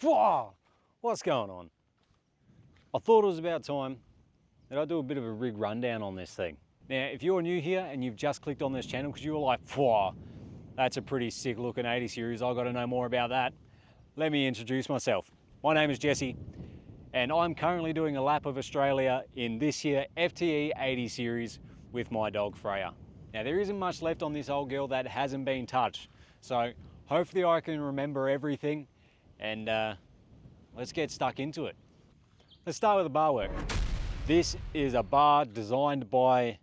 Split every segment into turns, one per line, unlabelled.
Whoa, what's going on? I thought it was about time that I do a bit of a rig rundown on this thing. Now, if you're new here and you've just clicked on this channel because you were like, whoa, that's a pretty sick looking 80 series, I've got to know more about that. Let me introduce myself. My name is Jesse and I'm currently doing a lap of Australia in this year FTE 80 series with my dog Freya. Now, there isn't much left on this old girl that hasn't been touched. So hopefully I can remember everything and let's get stuck into it. Let's start with the bar work. This is a bar designed by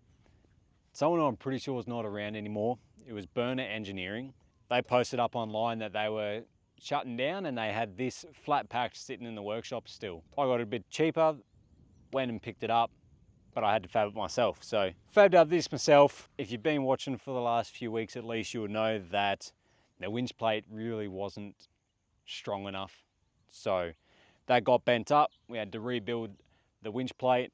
someone I'm pretty sure is not around anymore. It was Burner Engineering. They posted up online that they were shutting down and they had this flat pack sitting in the workshop still. I got it a bit cheaper, went and picked it up, but I had to fab it myself. So fabbed up this myself. If you've been watching for the last few weeks at least, you would know that the winch plate really wasn't strong enough. So that got bent up. We had to rebuild the winch plate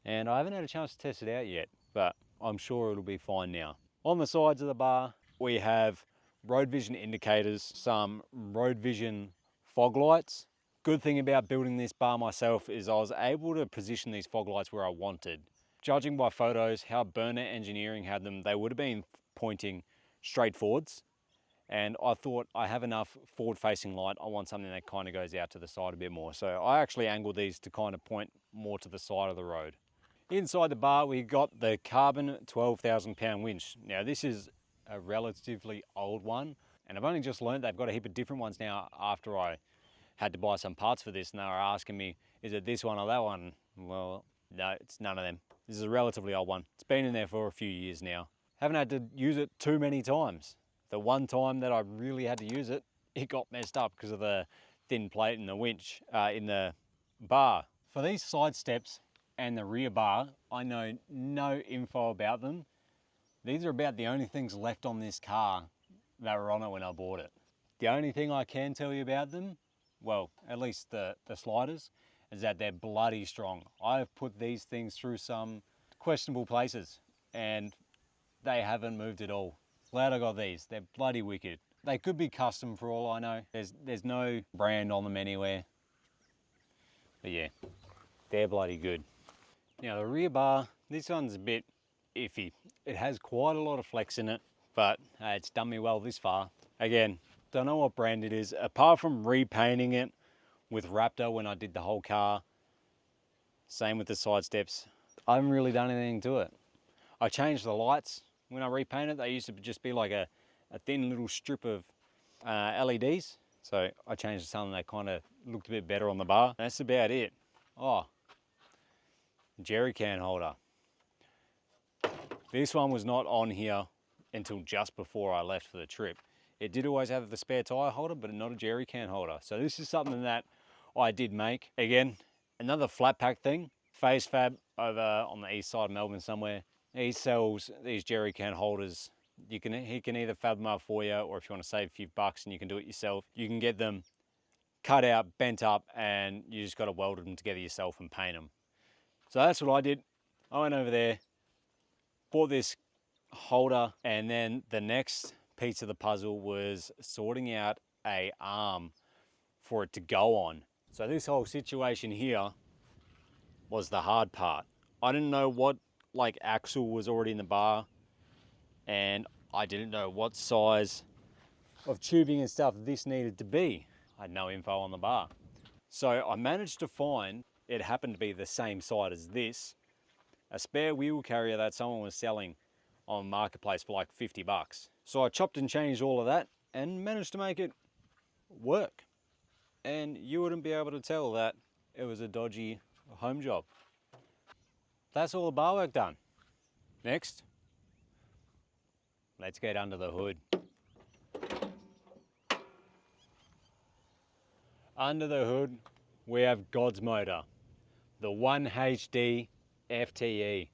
and I haven't had a chance to test it out yet, but I'm sure it'll be fine now. On the sides of the bar, we have road vision indicators, some road vision fog lights. Good thing about building this bar myself is I was able to position these fog lights where I wanted. Judging by photos, how Burner Engineering had them, they would have been pointing straight forwards. And I thought, I have enough forward-facing light, I want something that kind of goes out to the side a bit more. So I actually angled these to kind of point more to the side of the road. Inside the bar, we got the carbon 12,000 pound winch. Now this is a relatively old one, and I've only just learned they've got a heap of different ones now after I had to buy some parts for this, and they were asking me, is it this one or that one? Well, no, it's none of them. This is a relatively old one. It's been in there for a few years now. Haven't had to use it too many times. The one time that I really had to use it, it got messed up because of the thin plate in the winch, in the bar. For these side steps and the rear bar, I know no info about them. These are about the only things left on this car that were on it when I bought it. The only thing I can tell you about them, well, at least the sliders, is that they're bloody strong. I've put these things through some questionable places and they haven't moved at all. Glad I got these, they're bloody wicked. They could be custom for all I know. There's no brand on them anywhere. But yeah, they're bloody good. Now the rear bar, this one's a bit iffy. It has quite a lot of flex in it, but it's done me well this far. Again, don't know what brand it is. Apart from repainting it with Raptor when I did the whole car, same with the side steps, I haven't really done anything to it. I changed the lights. When I repainted, they used to just be like a thin little strip of LEDs. So I changed to something that kind of looked a bit better on the bar. That's about it. Oh, jerry can holder. This one was not on here until just before I left for the trip. It did always have the spare tire holder, but not a jerry can holder. So this is something that I did make. Again, another flat pack thing. Phase Fab over on the east side of Melbourne somewhere. He sells these jerry can holders. He can either fab them up for you, or if you want to save a few bucks and you can do it yourself, you can get them cut out, bent up, and you just got to weld them together yourself and paint them. So that's what I did. I went over there, bought this holder, and then the next piece of the puzzle was sorting out a arm for it to go on. So this whole situation here was the hard part. I didn't know what axle was already in the bar, and I didn't know what size of tubing and stuff this needed to be. I had no info on the bar. So I managed to find, it happened to be the same side as this, a spare wheel carrier that someone was selling on Marketplace for like 50 bucks. So I chopped and changed all of that and managed to make it work. And you wouldn't be able to tell that it was a dodgy home job. That's all the bar work done. Next, let's get under the hood. Under the hood, we have God's motor, the 1HD FTE.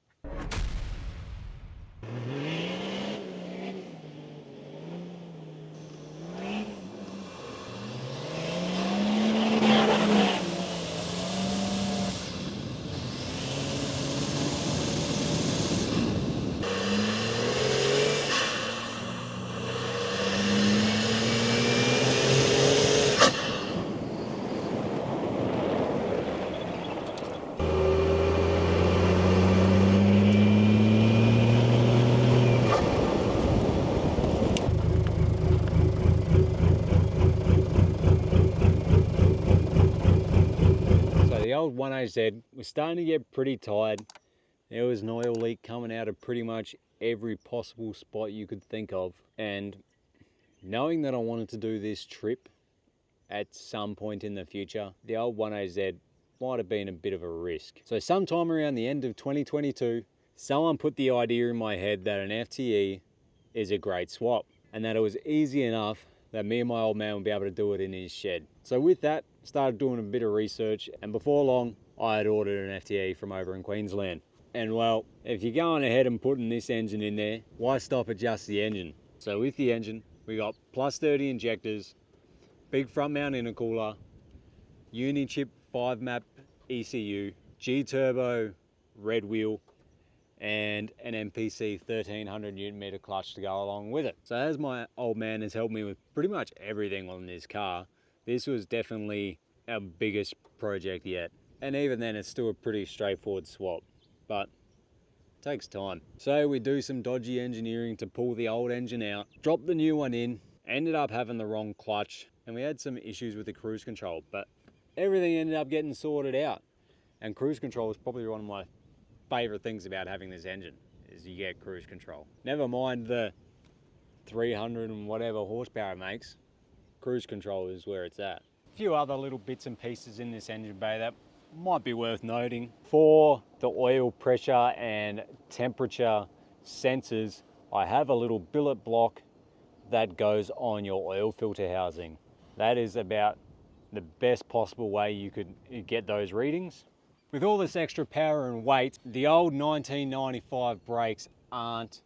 old 1AZ was starting to get pretty tired. There was an oil leak coming out of pretty much every possible spot you could think of. And knowing that I wanted to do this trip at some point in the future, the old 1AZ might have been a bit of a risk. So sometime around the end of 2022, someone put the idea in my head that an FTE is a great swap and that it was easy enough that me and my old man would be able to do it in his shed. So with that, started doing a bit of research, and before long, I had ordered an FTE from over in Queensland. And well, if you're going ahead and putting this engine in there, why stop at just the engine? So with the engine, we got plus 30 injectors, big front mount intercooler, Uni-chip 5-map ECU, G-turbo red wheel, and an MPC 1300 Newton meter clutch to go along with it. So as my old man has helped me with pretty much everything on this car, this was definitely our biggest project yet. And even then, it's still a pretty straightforward swap, but it takes time. So we do some dodgy engineering to pull the old engine out, drop the new one in, ended up having the wrong clutch, and we had some issues with the cruise control, but everything ended up getting sorted out. And cruise control is probably one of my favorite things about having this engine, is you get cruise control. Never mind the 300 and whatever horsepower it makes, cruise control is where it's at. A few other little bits and pieces in this engine bay that might be worth noting. For the oil pressure and temperature sensors, I have a little billet block that goes on your oil filter housing. That is about the best possible way you could get those readings. With all this extra power and weight, the old 1995 brakes aren't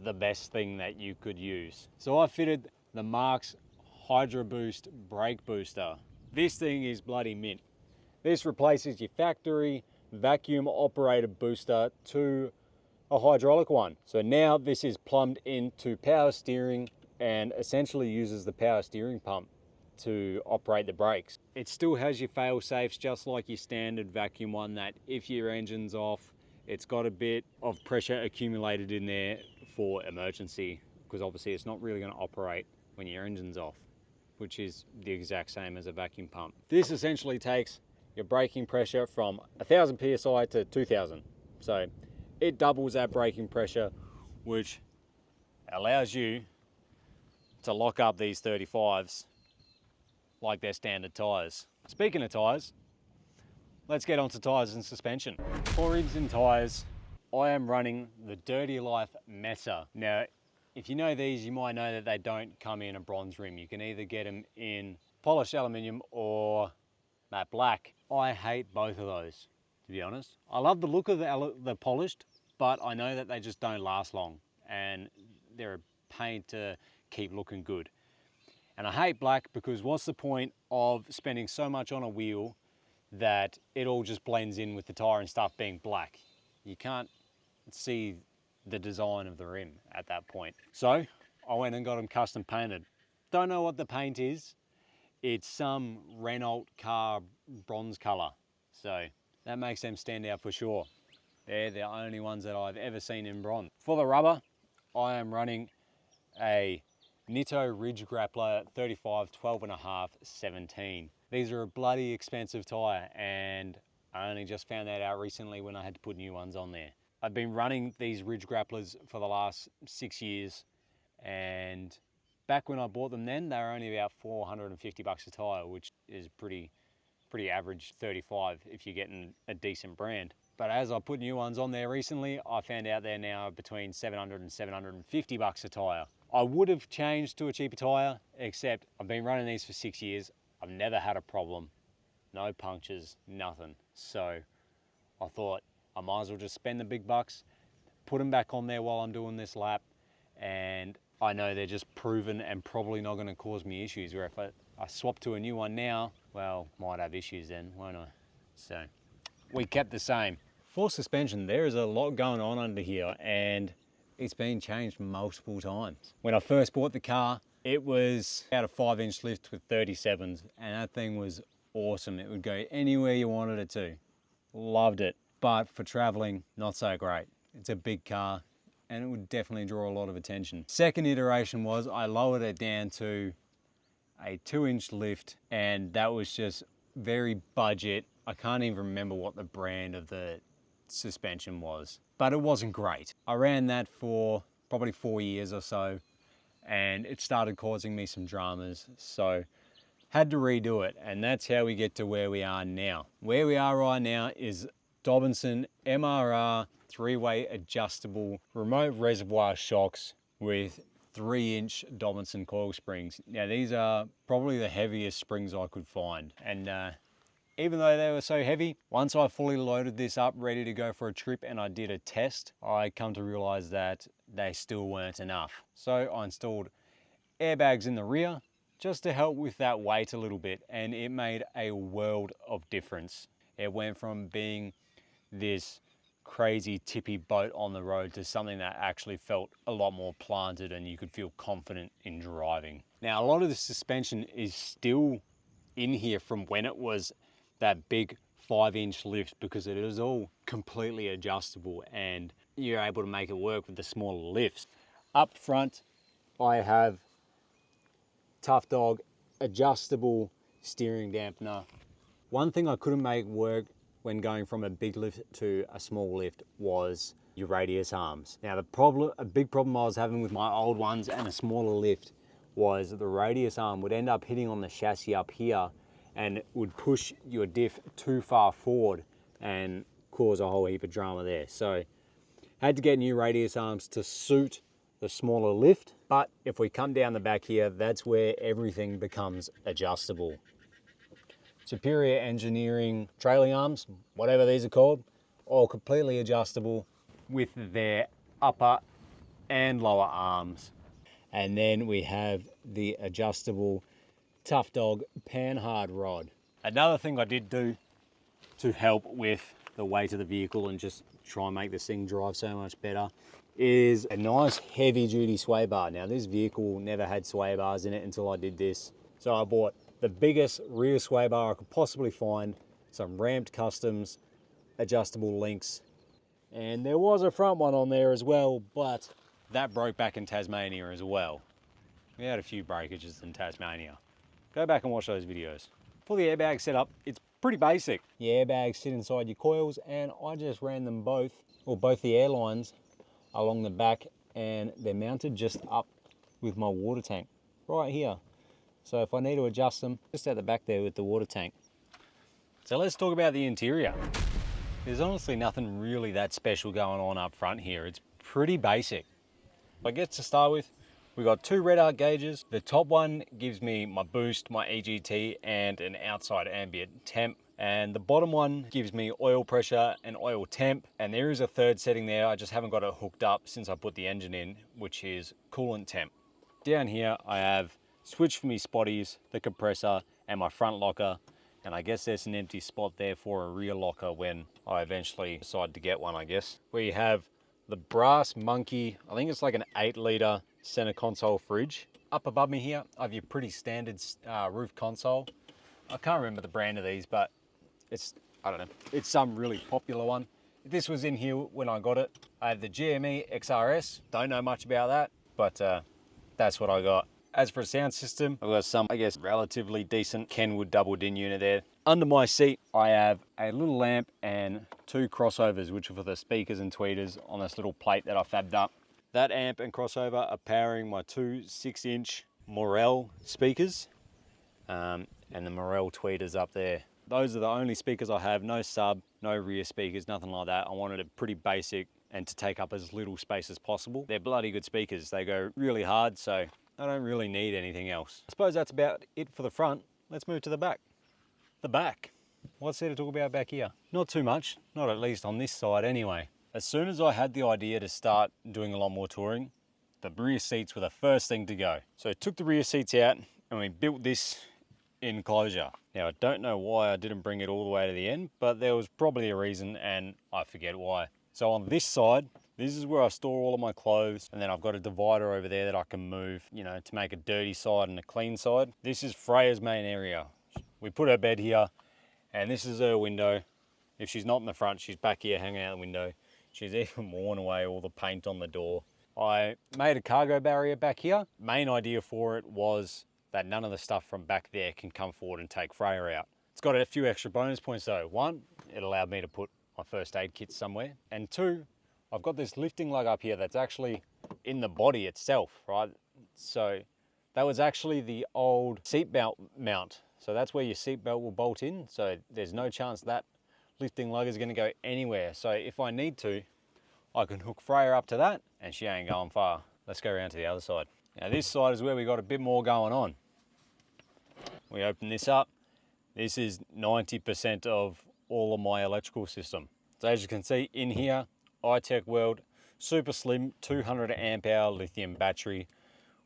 the best thing that you could use. So I fitted the Mark's Hydro Boost brake booster. This thing is bloody mint. This replaces your factory vacuum operated booster to a hydraulic one. So now this is plumbed into power steering and essentially uses the power steering pump to operate the brakes. It still has your fail safes just like your standard vacuum one, that if your engine's off, it's got a bit of pressure accumulated in there for emergency, because obviously it's not really going to operate when your engine's off, which is the exact same as a vacuum pump. This essentially takes your braking pressure from 1000 psi to 2000. So it doubles that braking pressure, which allows you to lock up these 35s like their standard tyres. Speaking of tyres, let's get on to tyres and suspension. For rims and tyres, I am running the Dirty Life Mesa. Now, if you know these, you might know that they don't come in a bronze rim. You can either get them in polished aluminium or matte black. I hate both of those, to be honest. I love the look of the polished, but I know that they just don't last long and they're a pain to keep looking good. And I hate black because what's the point of spending so much on a wheel that it all just blends in with the tire and stuff being black? You can't see the design of the rim at that point. So I went and got them custom painted. Don't know what the paint is. It's some Renault car bronze color. So that makes them stand out for sure. They're the only ones that I've ever seen in bronze. For the rubber, I am running a Nitto Ridge Grappler 35, 12.5, 17. These are a bloody expensive tire, and I only just found that out recently when I had to put new ones on there. I've been running these Ridge Grapplers for the last 6 years, and back when I bought them then, they were only about 450 bucks a tire, which is pretty average 35 if you're getting a decent brand. But as I put new ones on there recently, I found out they're now between 700 and 750 bucks a tire. I would have changed to a cheaper tire, except I've been running these for 6 years. I've never had a problem, no punctures, nothing. So I thought I might as well just spend the big bucks, put them back on there while I'm doing this lap, and I know they're just proven and probably not going to cause me issues, where if I swap to a new one now, well, might have issues then, won't I? So we kept the same. For suspension, there is a lot going on under here, and it's been changed multiple times. When I first bought the car, it was about a 5-inch lift with 37s, and that thing was awesome. It would go anywhere you wanted it to. Loved it. But for traveling, not so great. It's a big car, and it would definitely draw a lot of attention. Second iteration was I lowered it down to a 2-inch lift, and that was just very budget. I can't even remember what the brand of the suspension was, but it wasn't great. I ran that for probably 4 years or so, and it started causing me some dramas, so had to redo it, and that's how we get to where we are now. Where we are right now is Dobinson MRR 3-way adjustable remote reservoir shocks with 3-inch Dobinson coil springs. Now these are probably the heaviest springs I could find, and even though they were so heavy, once I fully loaded this up, ready to go for a trip, and I did a test, I come to realize that they still weren't enough. So I installed airbags in the rear just to help with that weight a little bit, and it made a world of difference. It went from being this crazy tippy boat on the road to something that actually felt a lot more planted and you could feel confident in driving. Now, a lot of the suspension is still in here from when it was that big 5-inch lift, because it is all completely adjustable and you're able to make it work with the smaller lifts. Up front, I have Tough Dog adjustable steering dampener. One thing I couldn't make work when going from a big lift to a small lift was your radius arms. Now a big problem I was having with my old ones and a smaller lift was the radius arm would end up hitting on the chassis up here and it would push your diff too far forward and cause a whole heap of drama there. So had to get new radius arms to suit the smaller lift, but if we come down the back here, that's where everything becomes adjustable. Superior Engineering trailing arms, whatever these are called, all completely adjustable with their upper and lower arms. And then we have the adjustable Tough Dog Panhard rod. Another thing I did do to help with the weight of the vehicle and just try and make this thing drive so much better is a nice heavy duty sway bar. Now this vehicle never had sway bars in it until I did this. So I bought the biggest rear sway bar I could possibly find, some ramped customs, adjustable links, and there was a front one on there as well, but that broke back in Tasmania as well. We had a few breakages in Tasmania. Go back and watch those videos. For the airbag setup, it's pretty basic. The airbags sit inside your coils, and I just ran them both, or both the airlines, along the back, and they're mounted just up with my water tank right here. So if I need to adjust them, just at the back there with the water tank. So let's talk about the interior. There's honestly nothing really that special going on up front here. It's pretty basic. I guess to start with, we got 2 red arc gauges. The top one gives me my boost, my EGT, and an outside ambient temp. And the bottom one gives me oil pressure and oil temp. And there is a third setting there. I just haven't got it hooked up since I put the engine in, which is coolant temp. Down here, I have switch for me spotties, the compressor, and my front locker. And I guess there's an empty spot there for a rear locker when I eventually decide to get one, I guess. We have the Brass Monkey, I think it's like an 8-litre center console fridge. Up above me here, I have your pretty standard roof console. I can't remember the brand of these, but it's, I don't know, it's some really popular one. This was in here when I got it. I have the GME XRS, don't know much about that, but that's what I got. As for a sound system, I've got some, I guess, relatively decent Kenwood double din unit there. Under my seat, I have a little lamp and 2 crossovers, which are for the speakers and tweeters on this little plate that I fabbed up. That amp and crossover are powering my 2 6-inch Morel speakers, and the Morel tweeters up there. Those are the only speakers I have, no sub, no rear speakers, nothing like that. I wanted it pretty basic and to take up as little space as possible. They're bloody good speakers. They go really hard, so I don't really need anything else. I suppose that's about it for the front. Let's move to the back. The back. What's there to talk about back here? Not too much, not at least on this side anyway. As soon as I had the idea to start doing a lot more touring, the rear seats were the first thing to go. So I took the rear seats out and we built this enclosure. Now I don't know why I didn't bring it all the way to the end, but there was probably a reason and I forget why. So on this side, this is where I store all of my clothes, and then I've got a divider over there that I can move, you know, to make a dirty side and a clean side. This is Freya's main area. We put her bed here, and this is her window. If she's not in the front, she's back here hanging out the window. She's even worn away all the paint on the door. I made a cargo barrier back here. Main idea for it was that none of the stuff from back there can come forward and take Freya out. It's got a few extra bonus points though. One, it allowed me to put my first aid kit somewhere. And two, I've got this lifting lug up here that's actually in the body itself, right? So that was actually the old seatbelt mount. So that's where your seatbelt will bolt in. So there's no chance that lifting lug is going to go anywhere. So if I need to, I can hook Freya up to that and she ain't going far. Let's go around to the other side. Now this side is where we got a bit more going on. We open this up. This is 90% of all of my electrical system. So as you can see in here, iTech World, super slim 200 amp hour lithium battery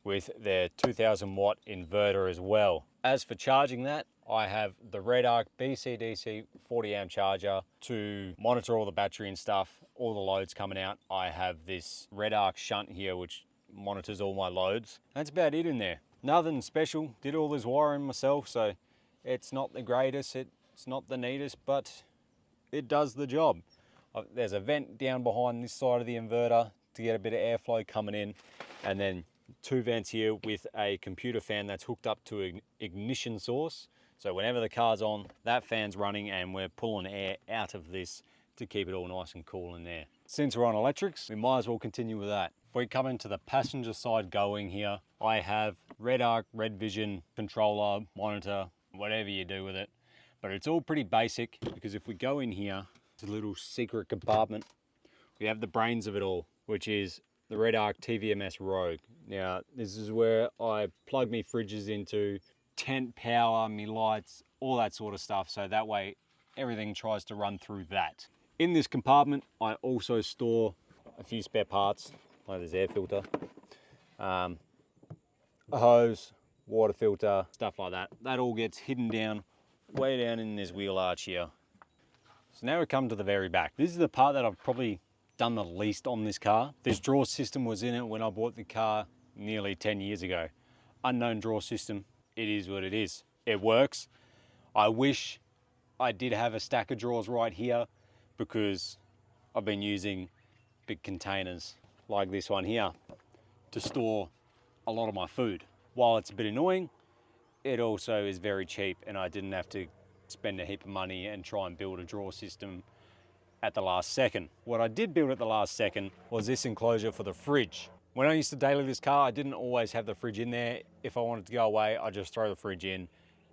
with their 2000 watt inverter as well. As for charging that, I have the Red Arc BCDC 40 amp charger to monitor all the battery and stuff, all the loads coming out. I have this Red Arc shunt here which monitors all my loads. That's about it in there. Nothing special, did all this wiring myself, so it's not the greatest, it's not the neatest, but it does the job. There's a vent down behind this side of the inverter to get a bit of airflow coming in, and then two vents here with a computer fan that's hooked up to an ignition source. So whenever the car's on, that fan's running and we're pulling air out of this to keep it all nice and cool in there. Since we're on electrics, we might as well continue with that. If we come into the passenger side going here, I have Red Arc, Red Vision, controller, monitor, whatever you do with it. But it's all pretty basic because if we go in here, it's a little secret compartment. We have the brains of it all, which is the Red Arc TVMS Rogue. Now, this is where I plug me fridges into, tent power, me lights, all that sort of stuff. So that way everything tries to run through that. In this compartment, I also store a few spare parts, like this air filter, a hose, water filter, stuff like that. That all gets hidden down, way down in this wheel arch here. So now we come to the very back. This is the part that I've probably done the least on this car. This drawer system was in it when I bought the car nearly 10 years ago. Unknown drawer system, it is what it is. It works. I wish I did have a stack of drawers right here because I've been using big containers like this one here to store a lot of my food. While it's a bit annoying, it also is very cheap and I didn't have to spend a heap of money and try and build a drawer system at the last second. What I did build at the last second was this enclosure for the fridge. When I used to daily this car, I didn't always have the fridge in there. If I wanted to go away, I just throw the fridge in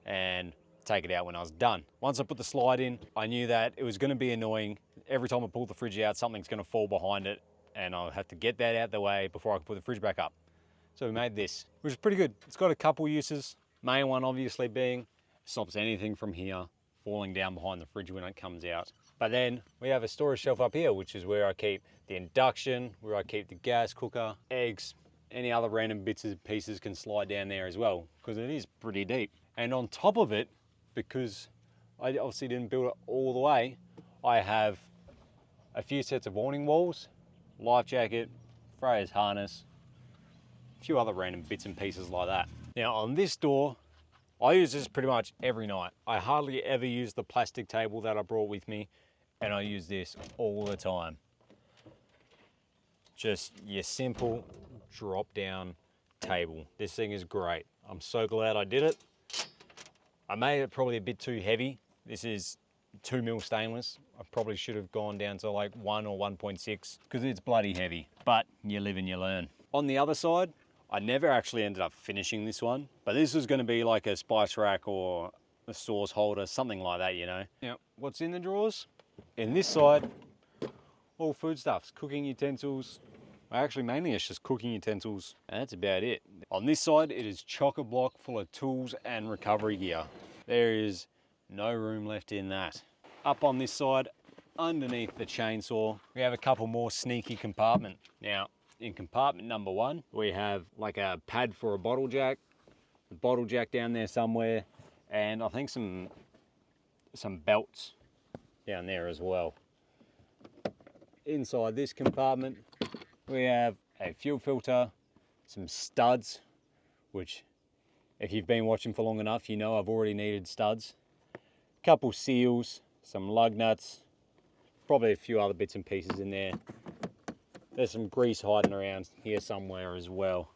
and take it out when I was done. Once I put the slide in, I knew that it was going to be annoying. Every time I pulled the fridge out, something's going to fall behind it and I'll have to get that out of the way before I can put the fridge back up. So we made this, which is pretty good. It's got a couple uses. Main one obviously being, stops anything from here falling down behind the fridge when it comes out. But then we have a storage shelf up here, which is where I keep the induction, where I keep the gas cooker, eggs, any other random bits and pieces can slide down there as well, because it is pretty deep. And on top of it, because I obviously didn't build it all the way, I have a few sets of warning walls, life jacket, Freya's harness, a few other random bits and pieces like that. Now on this door, I use this pretty much every night. I hardly ever use the plastic table that I brought with me, and I use this all the time. Just your simple drop down table. This thing is great. I'm so glad I did it. I made it probably a bit too heavy. This is 2mm stainless. I probably should have gone down to like 1 or 1.6 because it's bloody heavy, but you live and you learn. On the other side, I never actually ended up finishing this one, but this was going to be like a spice rack or a sauce holder, something like that, you know. Now, what's in the drawers? In this side, all foodstuffs, cooking utensils. Actually, mainly it's just cooking utensils, and that's about it. On this side, it is chock-a-block full of tools and recovery gear. There is no room left in that. Up on this side, underneath the chainsaw, we have a couple more sneaky compartments. Now, in compartment number 1, we have like a pad for a bottle jack down there somewhere, and I think some belts down there as well. Inside this compartment, we have a fuel filter, some studs, which if you've been watching for long enough, you know I've already needed studs. A couple seals, some lug nuts, probably a few other bits and pieces in there. There's some grease hiding around here somewhere as well.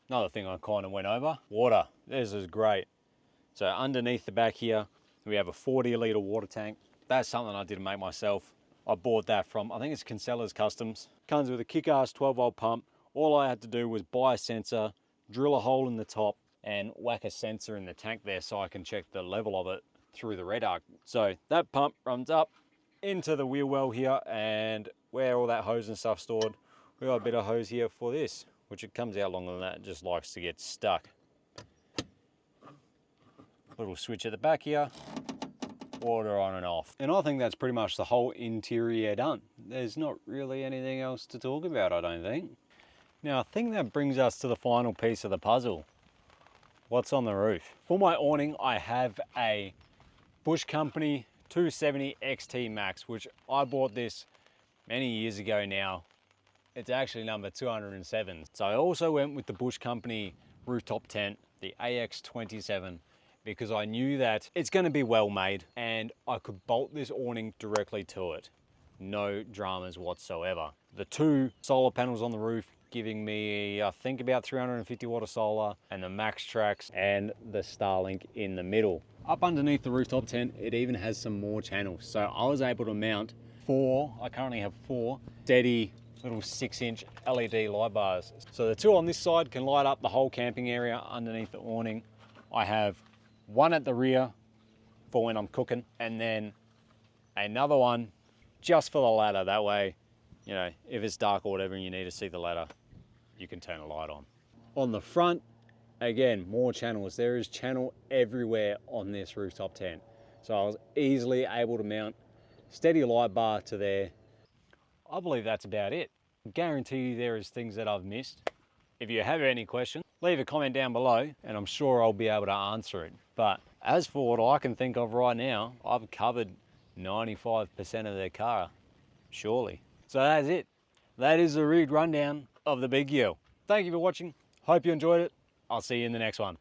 Another thing I kind of went over, water. This is great. So underneath the back here, We have a 40 litre water tank. That's something I didn't make myself. I bought that from, I think it's Kinsella's Customs. Comes with a kick-ass 12-volt pump. All I had to do was buy a sensor, drill a hole in the top, and whack a sensor in the tank there so I can check the level of it through the red arc. So that pump runs up into the wheel well here, and where all that hose and stuff stored, we got a bit of hose here for this, which it comes out longer than that, it just likes to get stuck. Little switch at the back here, water on and off. And I think that's pretty much the whole interior done. There's not really anything else to talk about, I don't think. Now I think that brings us to the final piece of the puzzle. What's on the roof? For my awning, I have a Bush Company 270 XT Max, which I bought this many years ago now. It's actually number 207. So I also went with the Bush Company rooftop tent, the AX27, because I knew that it's going to be well made and I could bolt this awning directly to it. No dramas whatsoever. The 2 solar panels on the roof giving me, I think, about 350 watt of solar, and the Max Tracks and the Starlink in the middle. Up underneath the rooftop tent, it even has some more channels. So I was able to mount 4, I currently have 4 steady little 6-inch LED light bars. So the 2 on this side can light up the whole camping area underneath the awning. I have 1 at the rear for when I'm cooking, and then another one just for the ladder. That way, you know, if it's dark or whatever and you need to see the ladder, you can turn a light on. On the front, again, more channels. There is channel everywhere on this rooftop tent. So I was easily able to mount steady light bar to there. I believe that's about it. I guarantee you there is things that I've missed. If you have any questions, leave a comment down below and I'm sure I'll be able to answer it. But as for what I can think of right now, I've covered 95% of their car, surely. So that's it. That is the rig rundown of the Big U. Thank you for watching. Hope you enjoyed it. I'll see you in the next one.